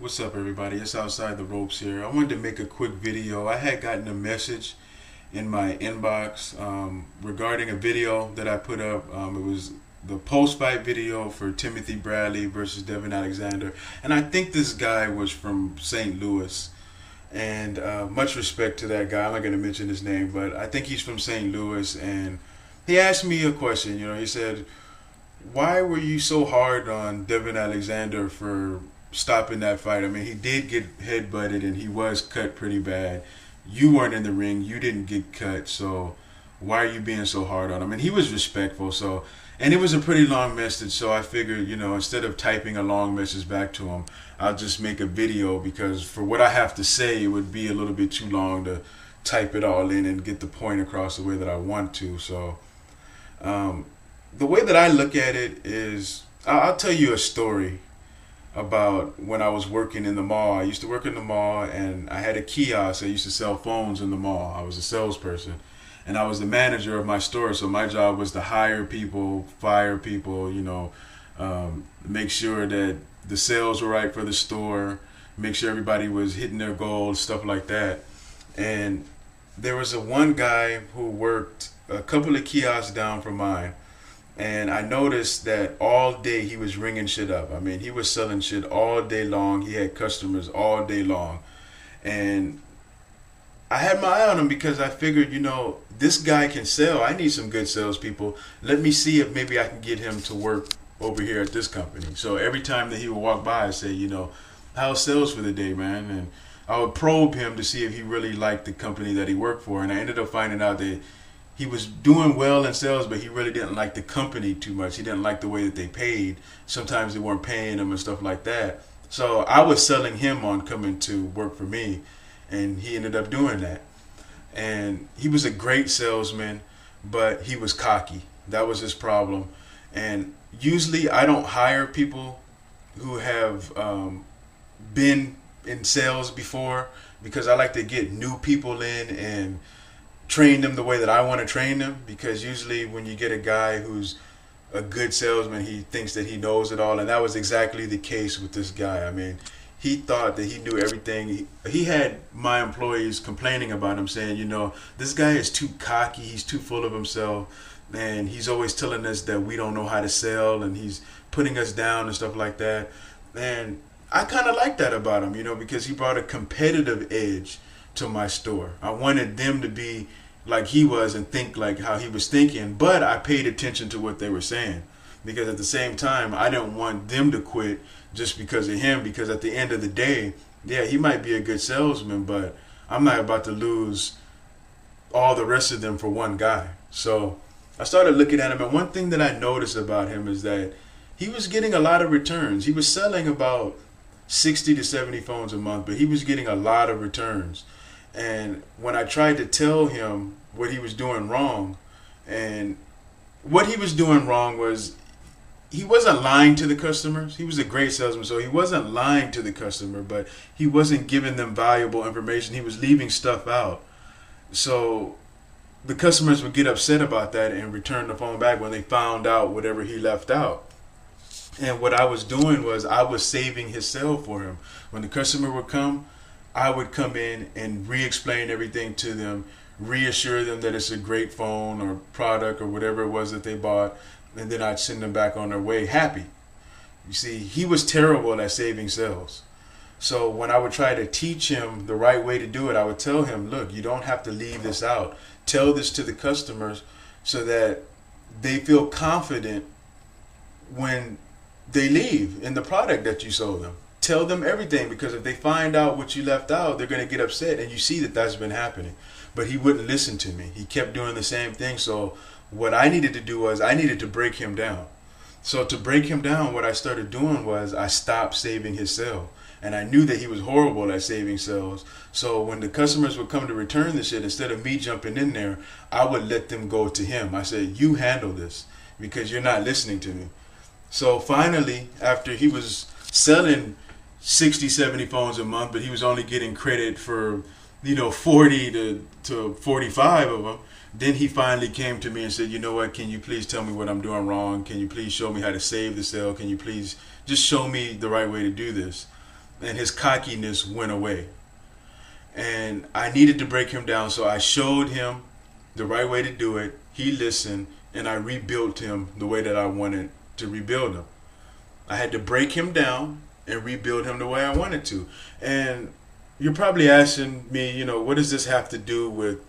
What's up, everybody? It's Outside the Ropes here. I wanted to make a quick video. I had gotten a message in my inbox regarding a video that I put up. It was the post-fight video for Timothy Bradley versus Devon Alexander. And I think this guy was from St. Louis. And much respect to that guy. I'm not going to mention his name, but I think he's from St. Louis. And he asked me a question. He said, why were you so hard on Devon Alexander for stopping that fight? I mean, he did get headbutted and he was cut pretty bad. You weren't in the ring. You didn't get cut. So why are you being so hard on him? And he was respectful. And it was a pretty long message. So I figured, instead of typing a long message back to him, I'll just make a video because for what I have to say, it would be a little bit too long to type it all in and get the point across the way that I want to. So the way that I look at it is, I'll tell you a story about when I was working in the mall. I used to work in the mall and I had a kiosk. I used to sell phones in the mall. I was a salesperson and I was the manager of my store. So my job was to hire people, fire people, make sure that the sales were right for the store, make sure everybody was hitting their goals, stuff like that. And there was one guy who worked a couple of kiosks down from mine. And I noticed that all day he was ringing shit up. I mean, he was selling shit all day long. He had customers all day long. And I had my eye on him because I figured, this guy can sell. I need some good salespeople. Let me see if maybe I can get him to work over here at this company. So every time that he would walk by, I'd say, how's sales for the day, man? And I would probe him to see if he really liked the company that he worked for. And I ended up finding out that he was doing well in sales, but he really didn't like the company too much. He didn't like the way that they paid. Sometimes they weren't paying him and stuff like that. So I was selling him on coming to work for me, and he ended up doing that. And he was a great salesman, but he was cocky. That was his problem. And usually I don't hire people who have been in sales before because I like to get new people in and train them the way that I want to train them, because usually when you get a guy who's a good salesman, he thinks that he knows it all, and that was exactly the case with this guy. I mean, he thought that he knew everything. He had my employees complaining about him, saying, this guy is too cocky, he's too full of himself, and he's always telling us that we don't know how to sell, and he's putting us down and stuff like that. And I kind of like that about him, because he brought a competitive edge to my store. I wanted them to be like he was and think like how he was thinking, but I paid attention to what they were saying, because at the same time I didn't want them to quit just because of him, because at the end of the day, yeah, he might be a good salesman, but I'm not about to lose all the rest of them for one guy. So I started looking at him, and one thing that I noticed about him is that he was getting a lot of returns. He was selling about 60 to 70 phones a month, but he was getting a lot of returns. And when I tried to tell him what he was doing wrong, and what he was doing wrong was he wasn't lying to the customers. He was a great salesman, so he wasn't lying to the customer, but he wasn't giving them valuable information. He was leaving stuff out. So the customers would get upset about that and return the phone back when they found out whatever he left out. And what I was doing was I was saving his sale for him. When the customer would come, I would come in and re-explain everything to them, reassure them that it's a great phone or product or whatever it was that they bought, and then I'd send them back on their way happy. You see, he was terrible at saving sales. So when I would try to teach him the right way to do it, I would tell him, look, you don't have to leave this out. Tell this to the customers so that they feel confident when they leave in the product that you sold them. Tell them everything, because if they find out what you left out, they're going to get upset, and you see that that's been happening. But he wouldn't listen to me. He kept doing the same thing. So what I needed to do was I needed to break him down. So to break him down, what I started doing was I stopped saving his sale. And I knew that he was horrible at saving sales. So when the customers would come to return the shit, instead of me jumping in there, I would let them go to him. I said, you handle this because you're not listening to me. So finally, after he was selling 60, 70 phones a month, but he was only getting credit for, 40 to 45 of them. Then he finally came to me and said, what, can you please tell me what I'm doing wrong? Can you please show me how to save the sale? Can you please just show me the right way to do this? and his cockiness went away. And I needed to break him down, so I showed him the right way to do it. He listened, and I rebuilt him the way that I wanted to rebuild him. I had to break him down and rebuild him the way I wanted to. And you're probably asking me, what does this have to do with,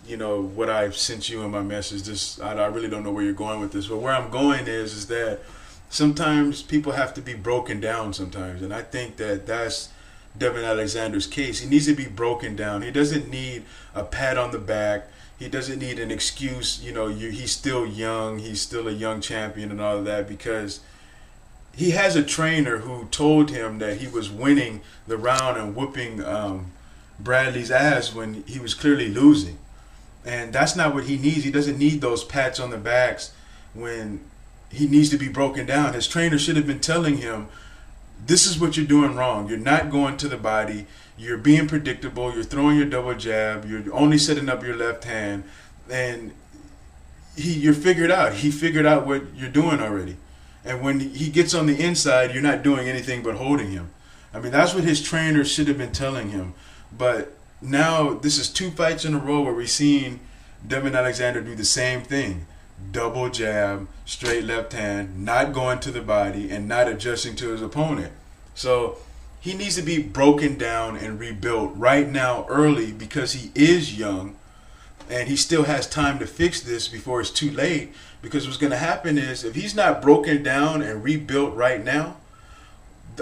what I've sent you in my message? I really don't know where you're going with this, but where I'm going is that sometimes people have to be broken down sometimes, and I think that that's Devon Alexander's case. He needs to be broken down. He doesn't need a pat on the back. He doesn't need an excuse. He's still young. He's still a young champion and all of that, because he has a trainer who told him that he was winning the round and whooping Bradley's ass when he was clearly losing. And that's not what he needs. He doesn't need those pats on the backs when he needs to be broken down. His trainer should have been telling him, this is what you're doing wrong. You're not going to the body. You're being predictable. You're throwing your double jab. You're only setting up your left hand. And you're figured out. He figured out what you're doing already. And when he gets on the inside, you're not doing anything but holding him. I mean, that's what his trainer should have been telling him. But now this is 2 fights in a row where we're seeing Devon Alexander do the same thing. Double jab, straight left hand, not going to the body, and not adjusting to his opponent. So he needs to be broken down and rebuilt right now early, because he is young and he still has time to fix this before it's too late. Because what's going to happen is, if he's not broken down and rebuilt right now,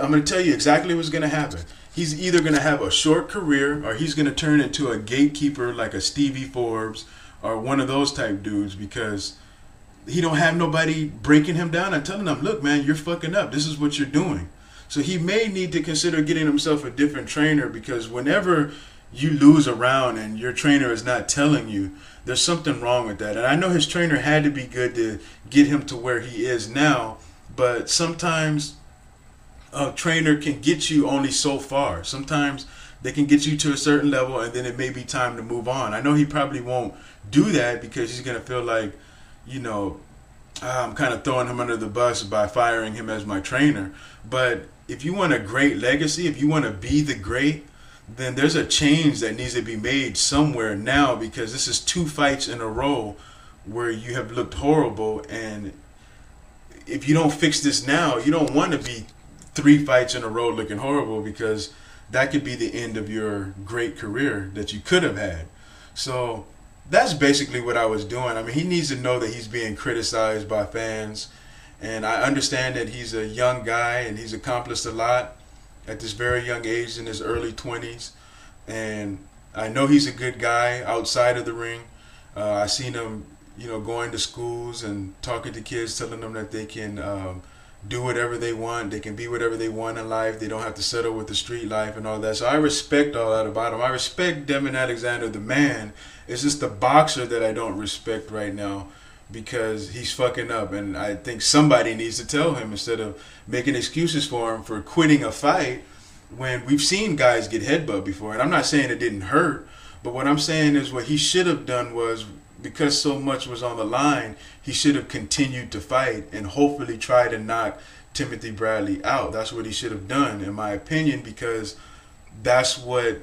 I'm going to tell you exactly what's going to happen. He's either going to have a short career, or he's going to turn into a gatekeeper like a Stevie Forbes or one of those type dudes, because he don't have nobody breaking him down and telling him, look, man, you're fucking up. This is what you're doing. So he may need to consider getting himself a different trainer, because whenever you lose a round and your trainer is not telling you, there's something wrong with that. And I know his trainer had to be good to get him to where he is now, but sometimes a trainer can get you only so far. Sometimes they can get you to a certain level, and then it may be time to move on. I know he probably won't do that, because he's going to feel like, I'm kind of throwing him under the bus by firing him as my trainer. But if you want a great legacy, if you want to be the great, then there's a change that needs to be made somewhere now, because this is 2 fights in a row where you have looked horrible. And if you don't fix this now, you don't want to be 3 fights in a row looking horrible, because that could be the end of your great career that you could have had. So that's basically what I was doing. I mean, he needs to know that he's being criticized by fans. And I understand that he's a young guy and he's accomplished a lot at this very young age, in his early 20s. And I know he's a good guy outside of the ring. I seen him, going to schools and talking to kids, telling them that they can do whatever they want. They can be whatever they want in life. They don't have to settle with the street life and all that. So I respect all that about him. I respect Devon Alexander, the man. It's just the boxer that I don't respect right now, because he's fucking up. And I think somebody needs to tell him, instead of making excuses for him for quitting a fight, when we've seen guys get headbutt before. And I'm not saying it didn't hurt, but what I'm saying is, what he should have done was, because so much was on the line, he should have continued to fight and hopefully try to knock Timothy Bradley out. That's what he should have done, in my opinion, because that's what,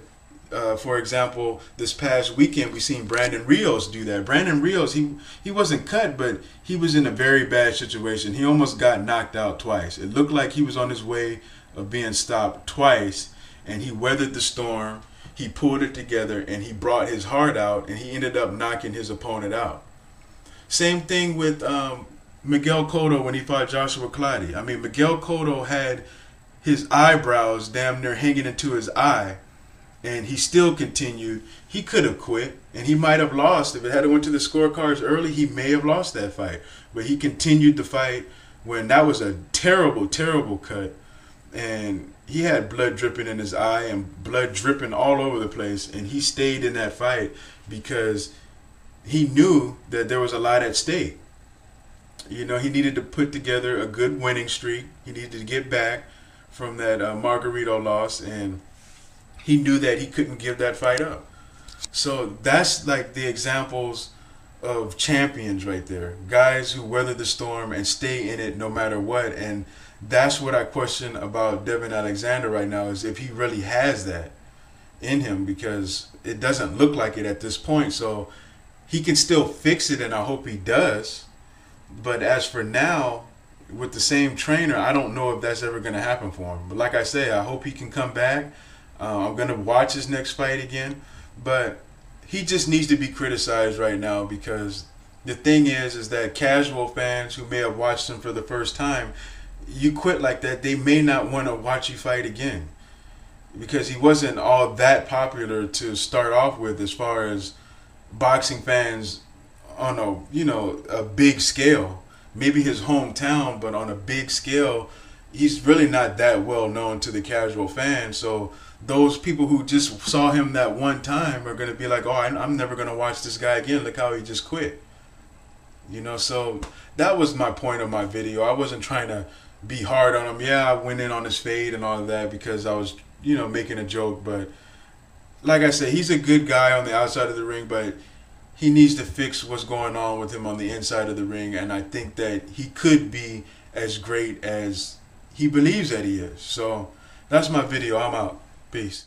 for example, this past weekend we seen Brandon Rios do that. Brandon Rios, he wasn't cut, but he was in a very bad situation. He almost got knocked out twice. It looked like he was on his way of being stopped twice, and he weathered the storm. He pulled it together, and he brought his heart out, and he ended up knocking his opponent out. Same thing with Miguel Cotto when he fought Joshua Clottey. I mean, Miguel Cotto had his eyebrows damn near hanging into his eye, and he still continued. He could have quit, and he might have lost. If it had went to the scorecards early, he may have lost that fight. But he continued the fight when that was a terrible, terrible cut. And he had blood dripping in his eye and blood dripping all over the place. And he stayed in that fight because he knew that there was a lot at stake. He needed to put together a good winning streak. He needed to get back from that Margarito loss. And he knew that he couldn't give that fight up. So that's like the examples of champions right there. Guys who weather the storm and stay in it no matter what. And that's what I question about Devon Alexander right now, is if he really has that in him, because it doesn't look like it at this point. So he can still fix it, and I hope he does. But as for now, with the same trainer, I don't know if that's ever going to happen for him. But like I say, I hope he can come back. I'm going to watch his next fight again. But he just needs to be criticized right now, because the thing is that casual fans who may have watched him for the first time, you quit like that, they may not want to watch you fight again, because he wasn't all that popular to start off with as far as boxing fans on a big scale. Maybe his hometown, but on a big scale, he's really not that well known to the casual fan. So those people who just saw him that one time are going to be like, oh, I'm never going to watch this guy again. Look how he just quit. So that was my point of my video. I wasn't trying to be hard on him. Yeah, I went in on his fade and all of that because I was, making a joke. But like I said, he's a good guy on the outside of the ring, but he needs to fix what's going on with him on the inside of the ring. And I think that he could be as great as he believes that he is. So that's my video. I'm out. Peace.